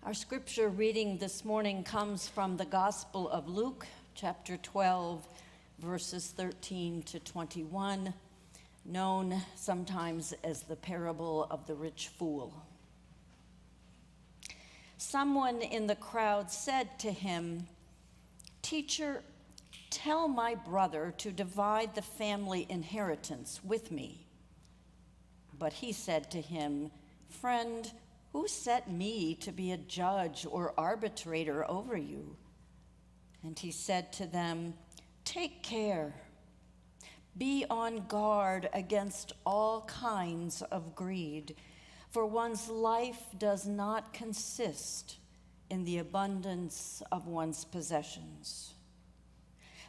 Our scripture reading this morning comes from the Gospel of Luke, chapter 12, verses 13 to 21, known sometimes as the parable of the rich fool. Someone in the crowd said to him, "Teacher, tell my brother to divide the family inheritance with me." But he said to him, "Friend, who set me to be a judge or arbitrator over you?" And he said to them, "Take care. Be on guard against all kinds of greed, for one's life does not consist in the abundance of one's possessions."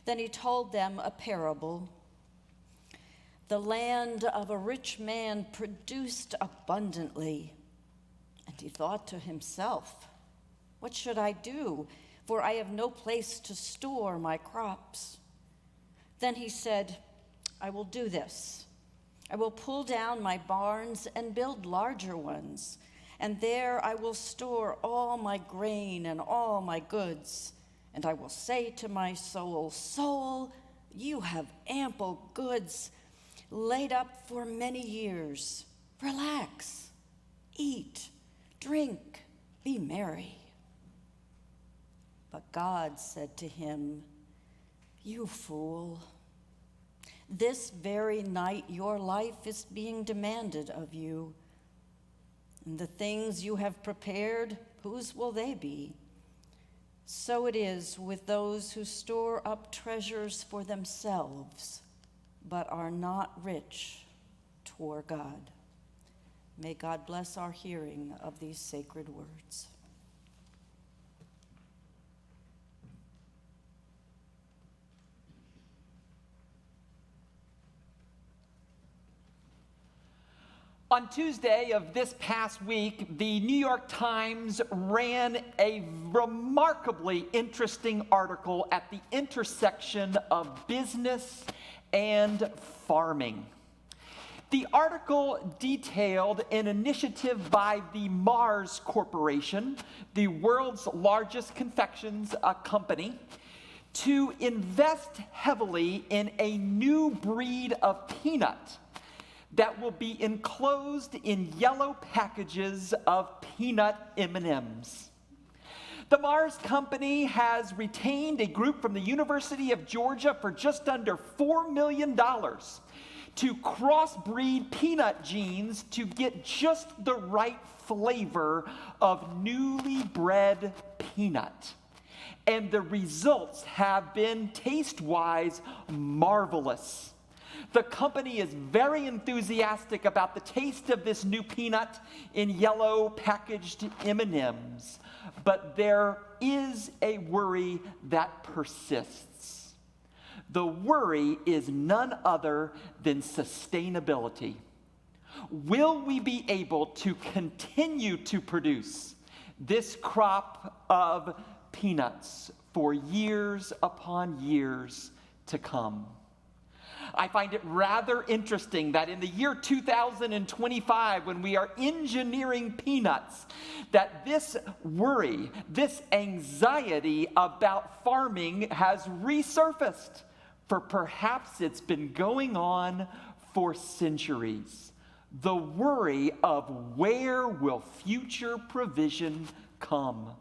Then he told them a parable. The land of a rich man produced abundantly. And he thought to himself, "What should I do? For I have no place to store my crops." Then he said, "I will do this. I will pull down my barns and build larger ones, and there I will store all my grain and all my goods. And I will say to my soul, 'Soul, you have ample goods laid up for many years. Relax, eat, drink, be merry.' But God said to him, 'You fool, this very night your life is being demanded of you. And the things you have prepared, whose will they be? So it is with those who store up treasures for themselves, but are not rich toward God.'" May God bless our hearing of these sacred words. On Tuesday of this past week, the New York Times ran a remarkably interesting article at the intersection of business and farming. The article detailed an initiative by the Mars Corporation, the world's largest confections company, to invest heavily in a new breed of peanut that will be enclosed in yellow packages of peanut M&Ms. The Mars Company has retained a group from the University of Georgia for just under $4 million to crossbreed peanut genes to get just the right flavor of newly bred peanut. And the results have been taste-wise marvelous. The company is very enthusiastic about the taste of this new peanut in yellow packaged M&Ms, but there is a worry that persists. The worry is none other than sustainability. Will we be able to continue to produce this crop of peanuts for years upon years to come? I find it rather interesting that in the year 2025, when we are engineering peanuts, that this worry, this anxiety about farming has resurfaced, for perhaps it's been going on for centuries. The worry of where will future provision come?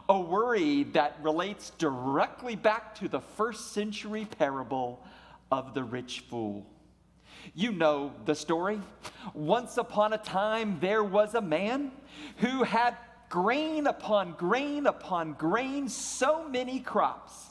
A worry that relates directly back to the first century parable of the rich fool. You know the story. Once upon a time, there was a man who had grain upon grain upon grain, so many crops.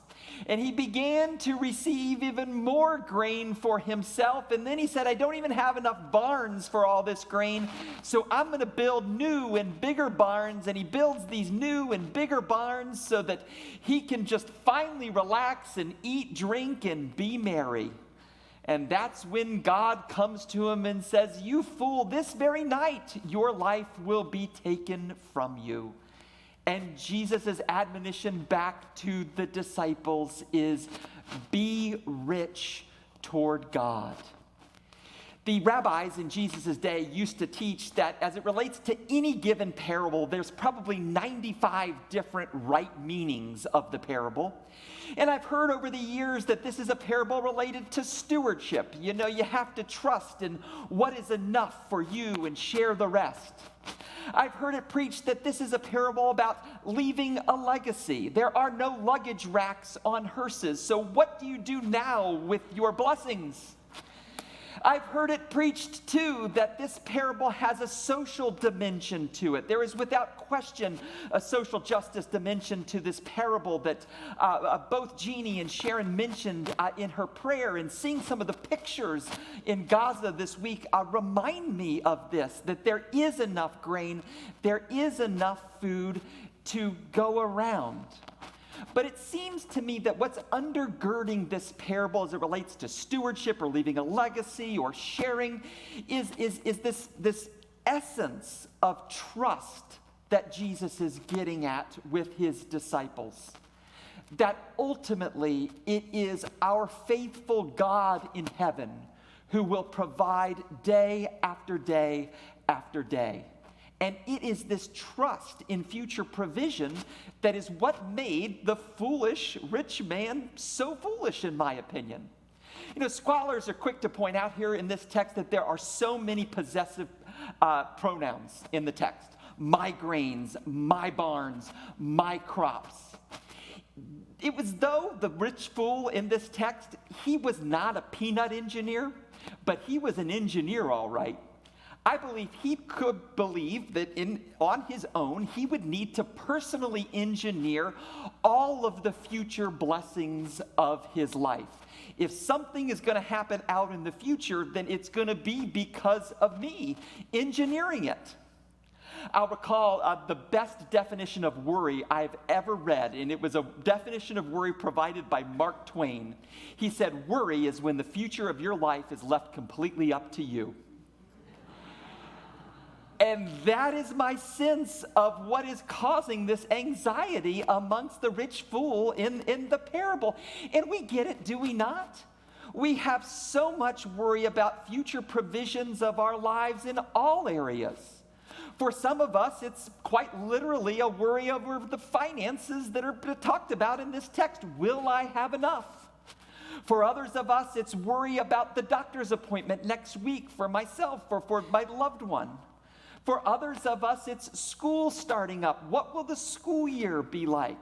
And he began to receive even more grain for himself. And then he said, "I don't even have enough barns for all this grain, so I'm going to build new and bigger barns." And he builds these new and bigger barns so that he can just finally relax and eat, drink, and be merry. And that's when God comes to him and says, "You fool, this very night your life will be taken from you." And Jesus' admonition back to the disciples is, be rich toward God. The rabbis in Jesus' day used to teach that as it relates to any given parable, there's probably 95 different right meanings of the parable. And I've heard over the years that this is a parable related to stewardship. You know, you have to trust in what is enough for you and share the rest. I've heard it preached that this is a parable about leaving a legacy. There are no luggage racks on hearses, so what do you do now with your blessings? I've heard it preached, too, that this parable has a social dimension to it. There is, without question, a social justice dimension to this parable that both Jeannie and Sharon mentioned in her prayer, and seeing some of the pictures in Gaza this week remind me of this, that there is enough grain, there is enough food to go around. But it seems to me that what's undergirding this parable as it relates to stewardship or leaving a legacy or sharing is this essence of trust that Jesus is getting at with his disciples. That ultimately it is our faithful God in heaven who will provide day after day after day. And it is this trust in future provision that is what made the foolish rich man so foolish, in my opinion. You know, scholars are quick to point out here in this text that there are so many possessive pronouns in the text. My grains, my barns, my crops. It was though the rich fool in this text, he was not a peanut engineer, but he was an engineer, all right. I believe he could believe that on his own, he would need to personally engineer all of the future blessings of his life. If something is going to happen out in the future, then it's going to be because of me engineering it. I'll recall the best definition of worry I've ever read, and it was a definition of worry provided by Mark Twain. He said, worry is when the future of your life is left completely up to you. And that is my sense of what is causing this anxiety amongst the rich fool in the parable. And we get it, do we not? We have so much worry about future provisions of our lives in all areas. For some of us, it's quite literally a worry over the finances that are talked about in this text. Will I have enough? For others of us, it's worry about the doctor's appointment next week for myself or for my loved one. For others of us, it's school starting up. What will the school year be like?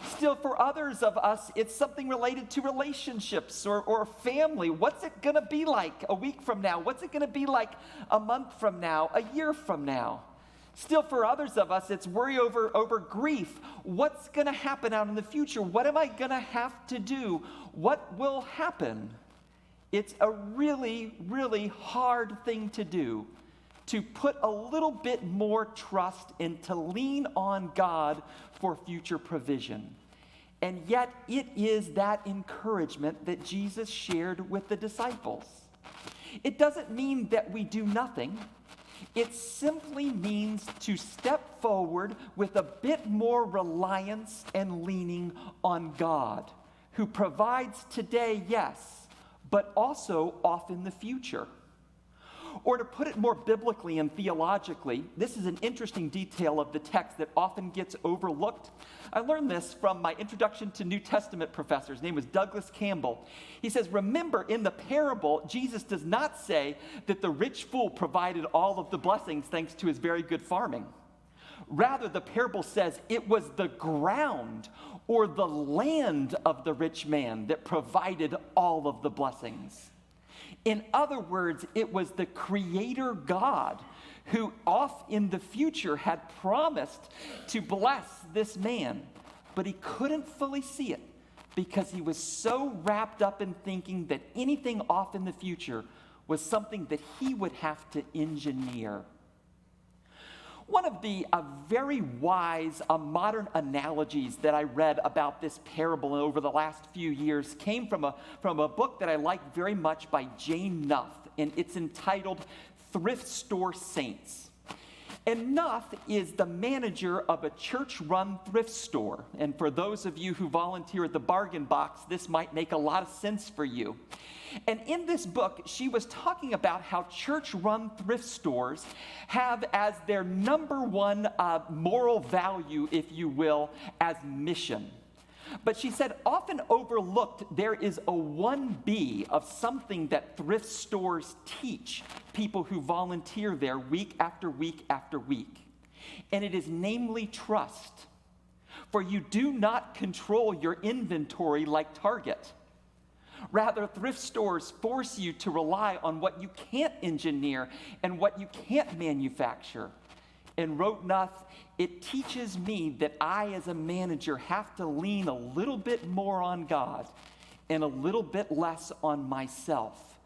Still, for others of us, it's something related to relationships or family. What's it going to be like a week from now? What's it going to be like a month from now, a year from now? Still, for others of us, it's worry over grief. What's going to happen out in the future? What am I going to have to do? What will happen? It's a really, really hard thing to do, to put a little bit more trust and to lean on God for future provision. And yet it is that encouragement that Jesus shared with the disciples. It doesn't mean that we do nothing. It simply means to step forward with a bit more reliance and leaning on God, who provides today, yes, but also off in the future. Or to put it more biblically and theologically, this is an interesting detail of the text that often gets overlooked. I learned this from my introduction to New Testament professor. His name was Douglas Campbell. He says, remember, in the parable, Jesus does not say that the rich fool provided all of the blessings thanks to his very good farming. Rather, the parable says it was the ground or the land of the rich man that provided all of the blessings. In other words, it was the Creator God who off in the future had promised to bless this man, but he couldn't fully see it because he was so wrapped up in thinking that anything off in the future was something that he would have to engineer. One of the very wise modern analogies that I read about this parable over the last few years came from a book that I like very much by Jane Nuff, and it's entitled Thrift Store Saints. And Nuff is the manager of a church-run thrift store. And for those of you who volunteer at the Bargain Box, this might make a lot of sense for you. And in this book, she was talking about how church-run thrift stores have as their number one moral value, if you will, as mission. But she said, often overlooked, there is a 1B of something that thrift stores teach people who volunteer there week after week after week. And it is namely trust. For you do not control your inventory like Target. Rather, thrift stores force you to rely on what you can't engineer and what you can't manufacture. And rote enough, it teaches me that I, as a manager, have to lean a little bit more on God and a little bit less on myself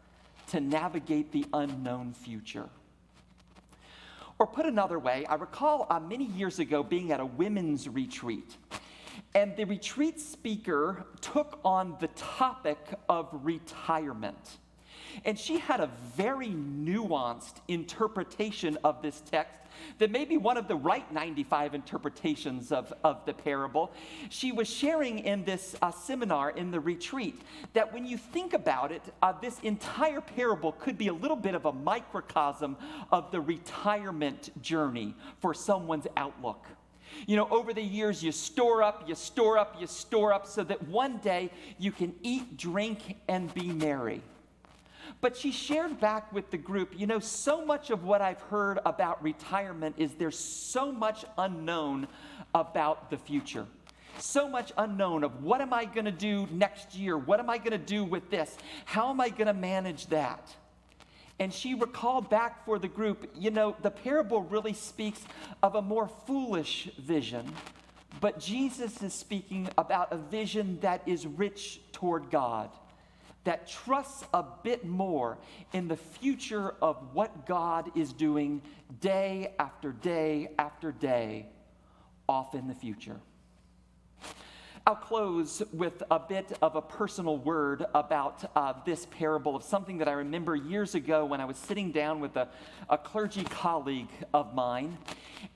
to navigate the unknown future. Or put another way, I recall many years ago being at a women's retreat, and the retreat speaker took on the topic of retirement. And she had a very nuanced interpretation of this text that may be one of the right 95 interpretations of the parable. She was sharing in this seminar in the retreat that when you think about it, this entire parable could be a little bit of a microcosm of the retirement journey for someone's outlook. You know, over the years, you store up so that one day you can eat, drink, and be merry. But she shared back with the group, you know, so much of what I've heard about retirement is there's so much unknown about the future. So much unknown of what am I going to do next year? What am I going to do with this? How am I going to manage that? And she recalled back for the group, you know, the parable really speaks of a more foolish vision, but Jesus is speaking about a vision that is rich toward God, that trusts a bit more in the future of what God is doing day after day after day, off in the future. I'll close with a bit of a personal word about this parable of something that I remember years ago when I was sitting down with a clergy colleague of mine,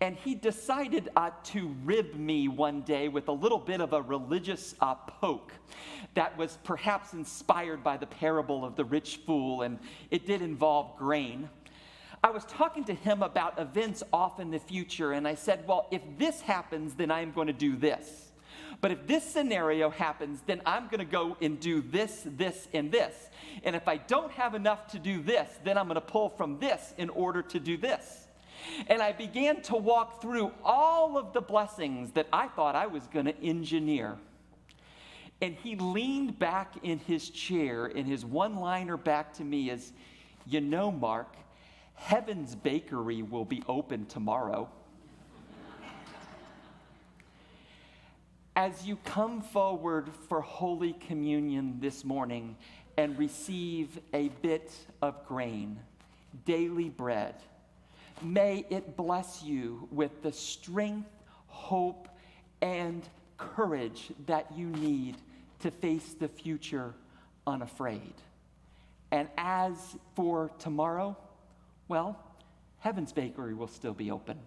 and he decided to rib me one day with a little bit of a religious poke that was perhaps inspired by the parable of the rich fool, and it did involve grain. I was talking to him about events off in the future, and I said, well, if this happens, then I'm going to do this. But if this scenario happens, then I'm going to go and do this, this, and this. And if I don't have enough to do this, then I'm going to pull from this in order to do this. And I began to walk through all of the blessings that I thought I was going to engineer. And he leaned back in his chair, and his one-liner back to me is, you know, Mark, Heaven's Bakery will be open tomorrow. As you come forward for Holy Communion this morning and receive a bit of grain, daily bread, may it bless you with the strength, hope, and courage that you need to face the future unafraid. And as for tomorrow, well, Heaven's Bakery will still be open.